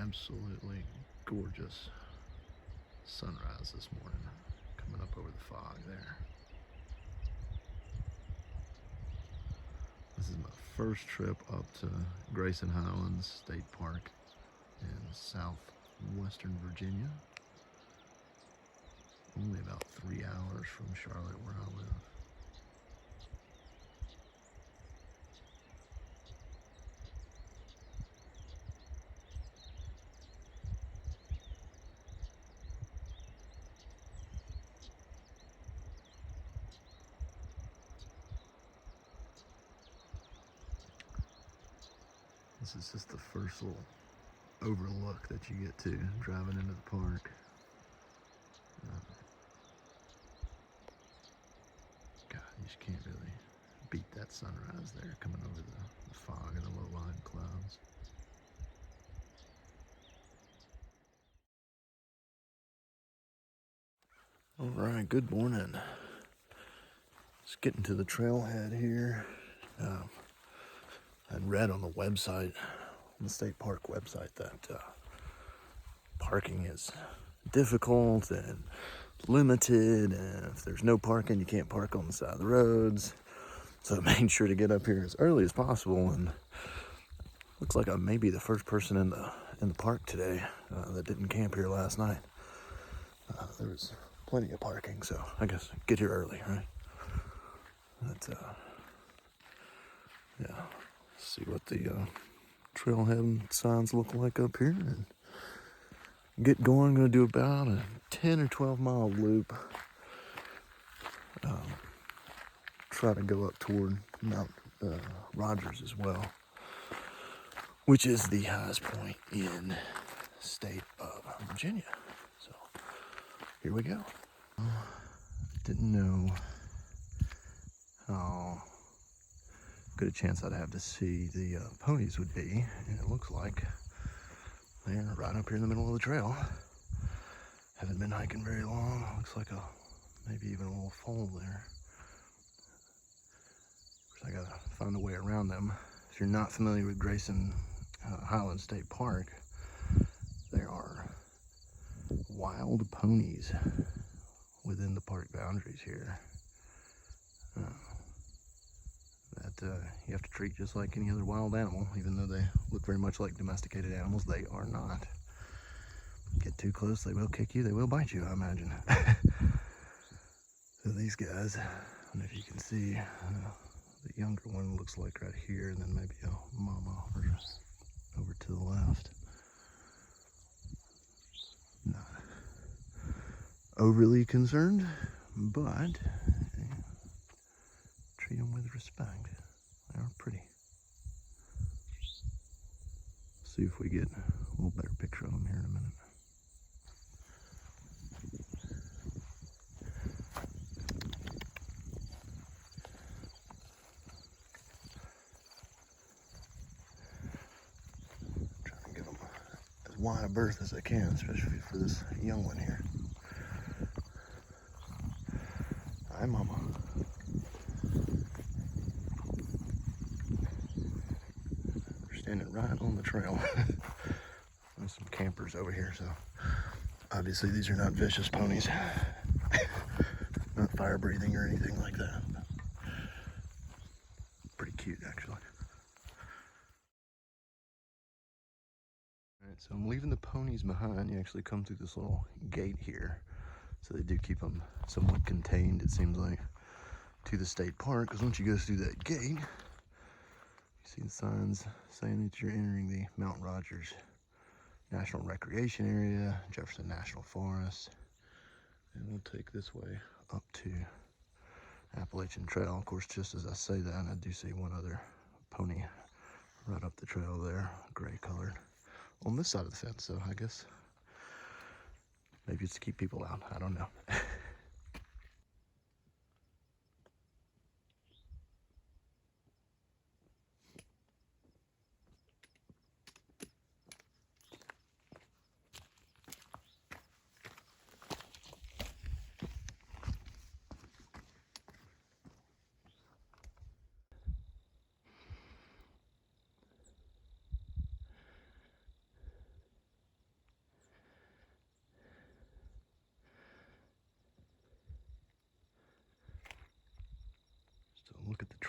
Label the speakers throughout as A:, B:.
A: absolutely gorgeous sunrise this morning, coming up over the fog there. This is my first trip up to Grayson Highlands State Park in southwestern Virginia. Only about 3 hours from Charlotte, where I live. This is just the first little overlook that you get to driving into the park. God, you just can't really beat that sunrise there, coming over the fog and the low-lying clouds. All right, good morning. Just getting to the trailhead here. I'd read on the website, on the state park website, that parking is difficult and limited, and if there's no parking, you can't park on the side of the roads. So I made sure to get up here as early as possible, and looks like I may be the first person in the park today that didn't camp here last night. There was plenty of parking, so I guess get here early, right? But yeah, see what the trailhead signs look like up here, and get going. I'm gonna do about a 10 or 12 mile loop. Try to go up toward Mount Rogers as well, which is the highest point in the state of Virginia. So here we go. Didn't know how good a chance I'd have to see the ponies would be, and it looks like they're right up here in the middle of the trail. Haven't been hiking very long. Looks like maybe even a little foal there. I gotta find a way around them. If you're not familiar with Grayson Highlands State Park, there are wild ponies within the park boundaries here that you have to treat just like any other wild animal. Even though they look very much like domesticated animals, they are not. Get too close, they will kick you, they will bite you, I imagine. So these guys, I don't know if you can see, the younger one looks like right here, and then maybe a mama over to the left. Not overly concerned, but treat them with respect. They are pretty. See if we get a little better picture of them here in a minute. Wide a berth as I can, especially for this young one here. Hi, mama. We're standing right on the trail. There's some campers over here, so obviously these are not vicious ponies. Not fire breathing or anything like that. Pretty cute, actually. Alright, so I'm leaving the ponies behind. You actually come through this little gate here. So they do keep them somewhat contained, it seems like, to the state park. Because once you go through that gate, you see the signs saying that you're entering the Mount Rogers National Recreation Area, Jefferson National Forest. And we'll take this way up to Appalachian Trail. Of course, just as I say that, I do see one other pony right up the trail there, gray colored, on this side of the fence. So I guess maybe it's to keep people out. I don't know.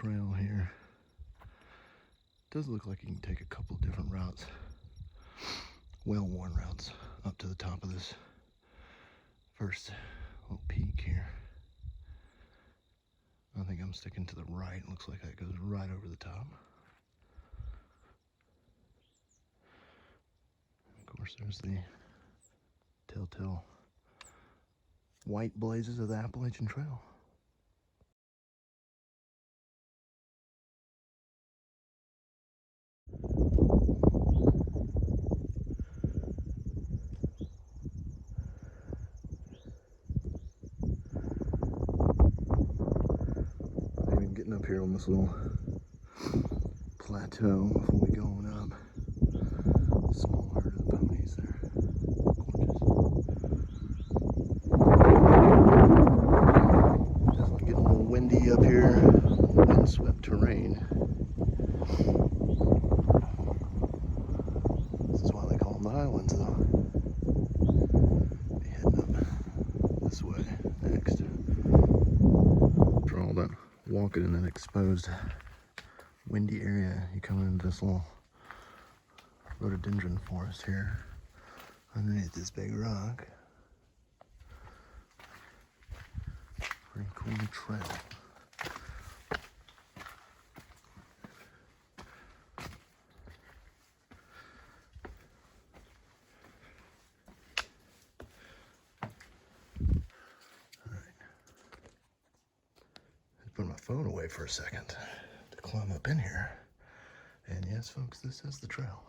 A: trail here. Does look like you can take a couple of different routes, well-worn routes, up to the top of this first little peak here. I think I'm sticking to the right. Looks like that goes right over the top. Of course, there's the telltale white blazes of the Appalachian Trail. Even getting up here on this little plateau before we go on up. Small herd of the ponies there. Gorgeous. Definitely getting a little windy up here. Windswept terrain. This is why they call them the Highlands, though. Be heading up this way next. For all that walking in that exposed windy area, you come into this little rhododendron forest here underneath this big rock. Pretty cool trail. Put my phone away for a second to climb up in here. And yes, folks, this is the trail.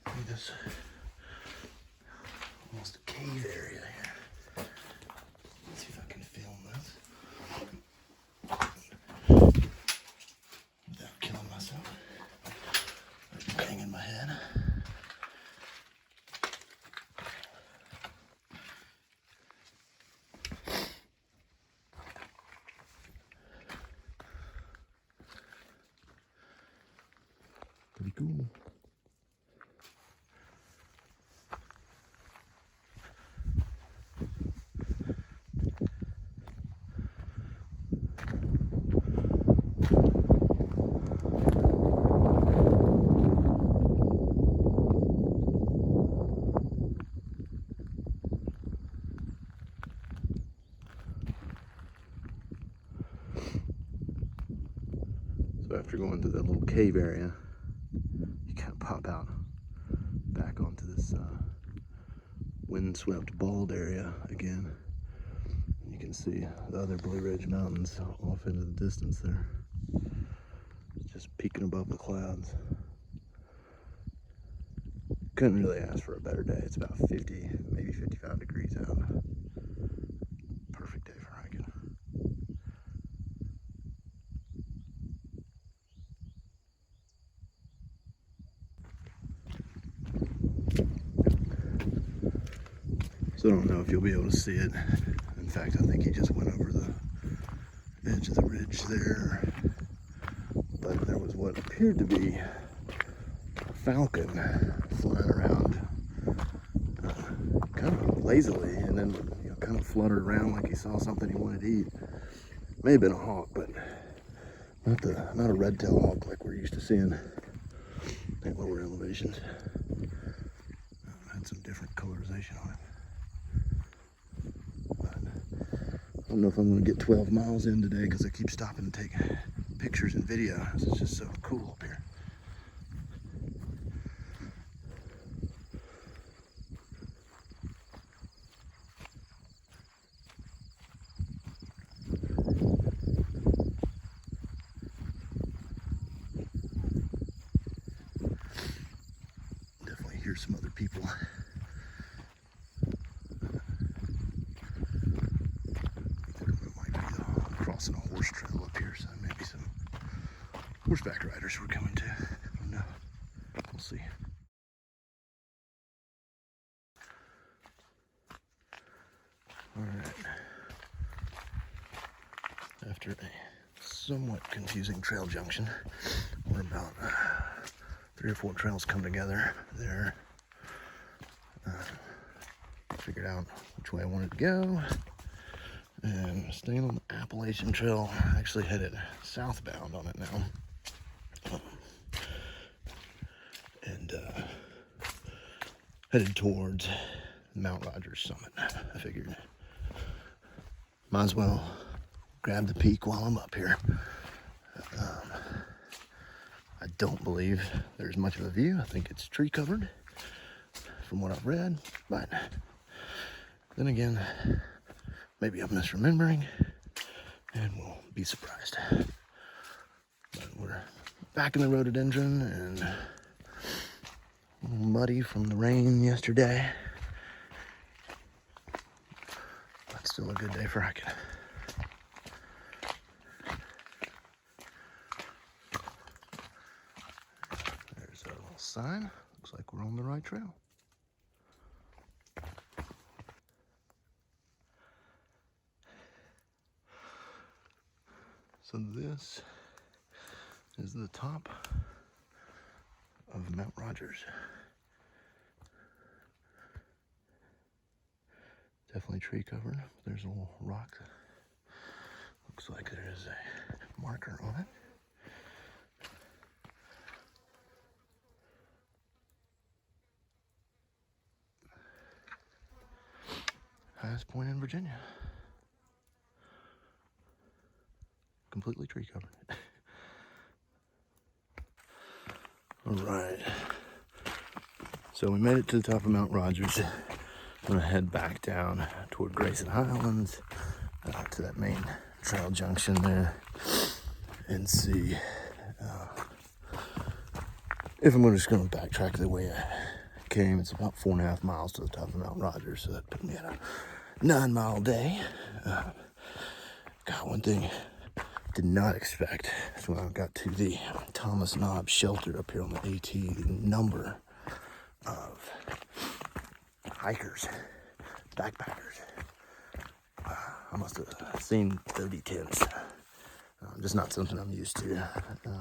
A: See this almost a cave area here. Let's see if I can film this without killing myself. Banging my head. Pretty cool. So after going through that little cave area, you kind of pop out back onto this windswept bald area again. And you can see the other Blue Ridge Mountains off into the distance there, just peeking above the clouds. Couldn't really ask for a better day. It's about 50, maybe 55 degrees out. Perfect day for hiking. So I don't know if you'll be able to see it. In fact, I think he just went over the edge of the ridge there. But there was what appeared to be a falcon flying around kind of lazily, and then kind of fluttered around like he saw something he wanted to eat. May have been a hawk, but not a red-tailed hawk like we're used to seeing at lower elevations. Had some different colorization on it. I don't know if I'm going to get 12 miles in today because I keep stopping to take pictures and videos. It's just so cool up here. Definitely hear some other people. Crossing a horse trail up here, so maybe some horseback riders were coming too. I don't know. We'll see. Alright. After a somewhat confusing trail junction, we're about 3 or 4 trails come together there. Figured out which way I wanted to go, and staying on the Appalachian Trail, actually headed southbound on it now. And headed towards Mount Rogers summit. I figured might as well grab the peak while I'm up here. I don't believe there's much of a view. I think it's tree covered from what I've read, but then again, maybe I'm misremembering and we'll be surprised. But we're back in the rhododendron and a little muddy from the rain yesterday, but still a good day for hiking. There's a little sign. Looks like we're on the right trail. So this is the top of Mount Rogers. Definitely tree covered. There's a little rock. Looks like there is a marker on it. Highest point in Virginia. Completely tree covered. All right. So we made it to the top of Mount Rogers. I'm gonna head back down toward Grayson Highlands to that main trail junction there and see if I'm just gonna backtrack the way I came. It's about 4.5 miles to the top of Mount Rogers, so that put me at a 9-mile day. Got one thing did not expect. So when I got to the Thomas Knob shelter up here on the AT, the number of hikers, backpackers, I must have seen 30 tents. Just not something I'm used to. I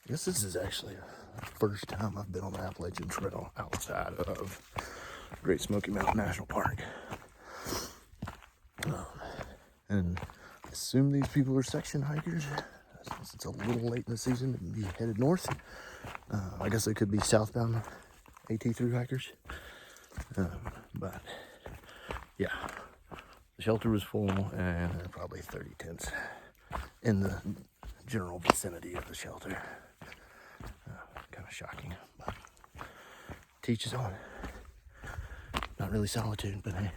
A: guess this is actually the first time I've been on the Appalachian Trail outside of Great Smoky Mountain National Park. And I assume these people are section hikers, since it's a little late in the season to be headed north. I guess they could be southbound AT through hikers. But yeah, the shelter was full and there were probably 30 tents in the general vicinity of the shelter. Kind of shocking, but teaches on. Not really solitude, but hey.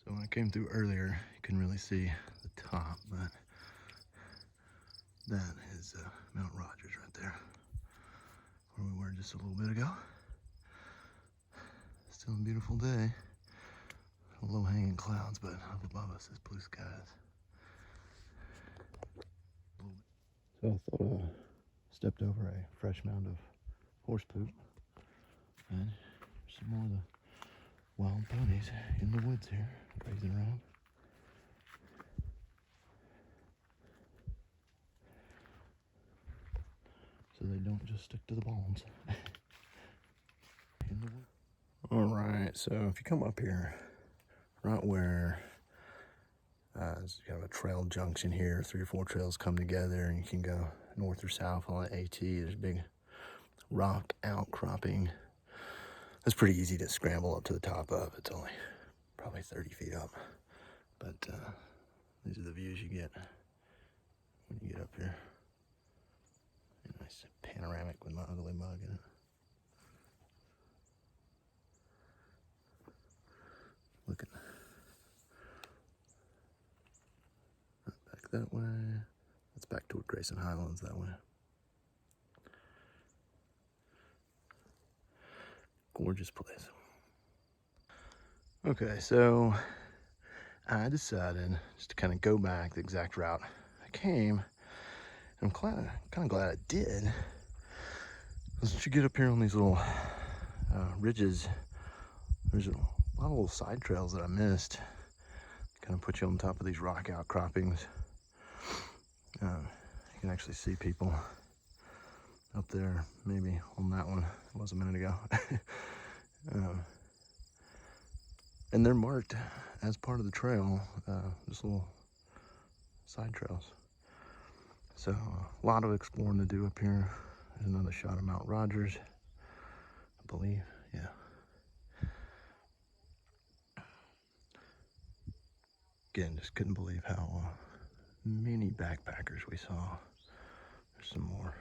A: So when I came through earlier, you couldn't really see the top, but that is Mount Rogers right there, where we were just a little bit ago. Still a beautiful day. Low-hanging clouds, but up above us is blue skies. So I thought I stepped over a fresh mound of horse poop, and some more of the wild ponies in the woods here, grazing around. So they don't just stick to the bones. In the woods. All right, so if you come up here, right where there's kind of a trail junction here, 3 or 4 trails come together, and you can go north or south on the AT. There's a big rock outcropping. It's pretty easy to scramble up to the top of. It's only probably 30 feet up, but these are the views you get when you get up here. A nice panoramic with my ugly mug in it. Looking back that way. That's back toward Grayson Highlands that way. Gorgeous place. Okay, so I decided just to kind of go back the exact route I came. And I'm kind of glad I did. Because once you get up here on these little ridges, there's a lot of little side trails that I missed. Kind of put you on top of these rock outcroppings. You can actually see people up there, maybe on that one. It was a minute ago. And they're marked as part of the trail, just little side trails. So a lot of exploring to do up here. There's another shot of Mount Rogers, I believe, yeah. Again, just couldn't believe how many backpackers we saw. There's some more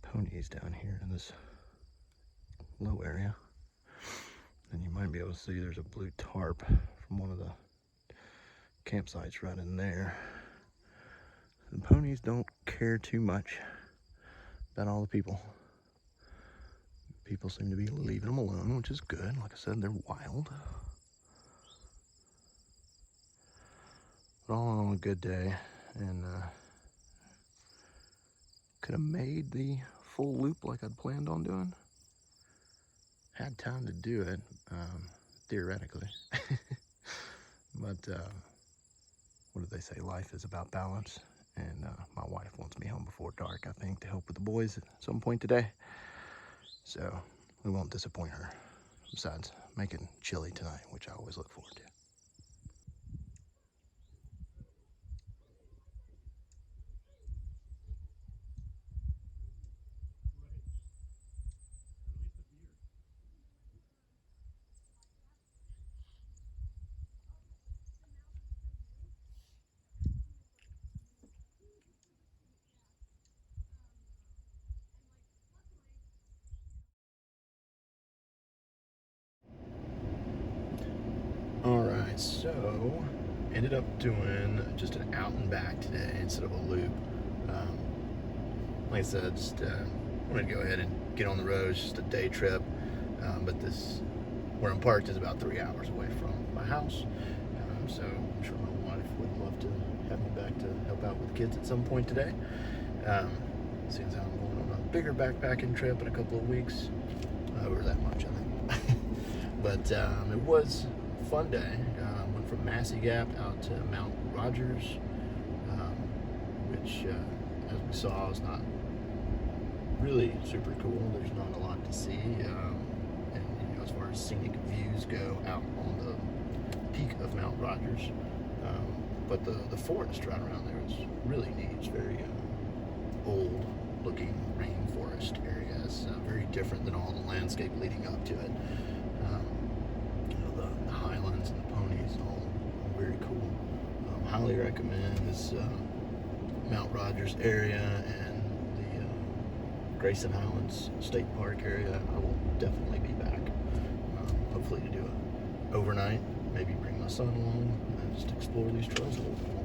A: ponies down here in this low area. And you might be able to see there's a blue tarp from one of the campsites right in there. The ponies don't care too much about all the people. People seem to be leaving them alone, which is good. Like I said, they're wild. But all in all, a good day, and could have made the full loop like I'd planned on doing. Had time to do it, theoretically. But what did they say? Life is about balance. And my wife wants me home before dark, I think, to help with the boys at some point today. So we won't disappoint her. Besides making chili tonight, which I always look forward to. Alright, so ended up doing just an out and back today instead of a loop. Like I said, just wanted to go ahead and get on the road. It's just a day trip, but this, where I'm parked, is about 3 hours away from my house. So I'm sure my wife would love to have me back to help out with kids at some point today. Seeing as how I'm going on a bigger backpacking trip in a couple of weeks, over that much, I think. But it was a fun day. Went from Massie Gap out to Mount Rogers, which, as we saw, is not really super cool. There's not a lot to see, and you know, as far as scenic views go, out on the peak of Mount Rogers. But the forest right around there is really neat. It's very old looking rainforest area. It's very different than all the landscape leading up to it. You know, the highlands and the ponies, all very cool. Highly recommend this Mount Rogers area and the Grayson Highlands State Park area. I will definitely be back. Hopefully to do it overnight. Maybe bring my son along and just explore these trails a little bit more.